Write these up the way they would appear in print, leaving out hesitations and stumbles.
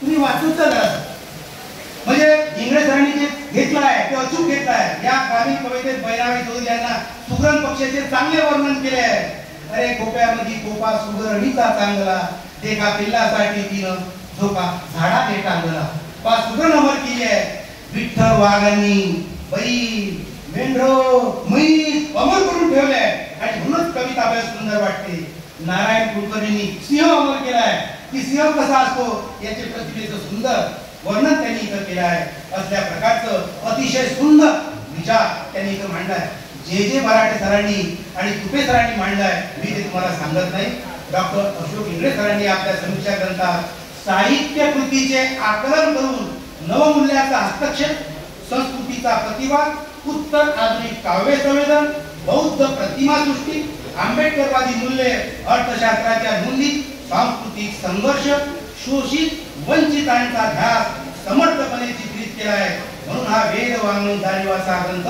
तुम्ही वाचूच जरा, म्हणजे इंग्रज सरांनी जे घेतलाय ते अचूक घेतलाय. या ग्रामीण कवितेत बैराबाई चौधरी यांना सुगरण पक्षाचे चांगले वर्णन केले आहे. अरे कोप्यामध्ये कोपा सुगरणीचा चांगला, देखा पिल्लासाठी तिनं झोका झाडा दे टांगला. पा सुगरण अमर केली आहे. विठ्ठल वाघांनी बैल मेंढर म्हैस अमर करून ठेवले आणि म्हणूनच कविता आपल्याला सुंदर वाटते. नारायण कुलकर्णींनी सिंह अमर केलाय की सिंह कसा असतो याचे प्रतिमेचं सुंदर वर्णन त्यांनी इथं केलं आहे. असल्या प्रकारचं अतिशय सुंदर विचार त्यांनी इथं मांडलाय. जे मराठे सरांनी आणि तुपे सरांनी मांडलाय मी ते तुम्हाला सांगत नाही. डॉक्टर अशोक इंगळे सरांनी आपल्या समीक्षा ग्रंथात साहित्य कृतीचे आकलन करून नवमूल्याचा हस्तक्षेप, संस्कृतीचा प्रतिवाद, उत्तर आधुनिक काव्य संवेदन, बौद्ध प्रतिमा सृष्टी, आंबेडकरवादी मूल्ये, अर्थशास्त्राच्या नोंदी, सांस्कृतिक संघर्ष, शोषित वंचितांचा ध्यास समर्थपणे चित्रित केला आहे. म्हणून हा वेद वाङ्मय जाणीवाचा ग्रंथ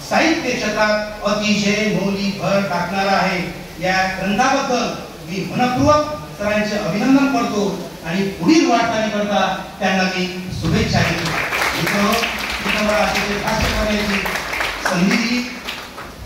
साहित्य क्षेत्रात अतिशय मौलिक भर टाकणारा आहे. या ग्रंथाबद्दल मी मनपूर्वक सरांचे अभिनंदन करतो आणि पुढील वाटचाली करता त्यांना मी शुभेच्छा देतो. मला अतिशय भाष्य करण्याची संधी दिली.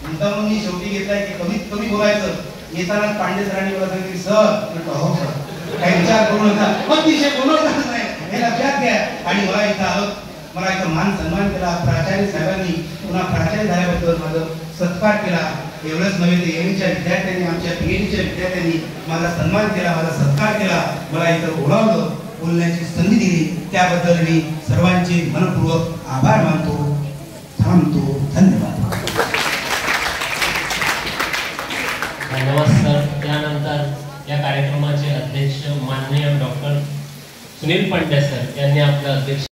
मुद्दामून मी शेवटी घेतलाय की कमीत कमी बोलायचं. येताना पांडे सरांनी मला सांगितलं सर हो सर काही विचार करू नका, अतिशय बोलवतच नाही हे लक्षात घ्या. आणि मला इथं आलं, मला इथं मान सन्मान केला. प्राचार्य साहेबांनी पुन्हा प्राचार्य झाल्याबद्दल माझा सत्कार केला. एवढंच नव्हे तर एमएच्या विद्यार्थ्यांनी, आमच्या पीएचडीच्या विद्यार्थ्यांनी माझा सन्मान केला, माझा सत्कार केला, मला इथं बोलावलं, बोलण्याची संधी दिली. त्याबद्दल मी सर्वांचे मनपूर्वक आभार मानतो. थांबतो. धन्यवाद. धन्यवाद सर. त्यानंतर या कार्यक्रमाचे अध्यक्ष माननीय डॉक्टर सुनील पंड्या सर यांनी आपलं अध्यक्ष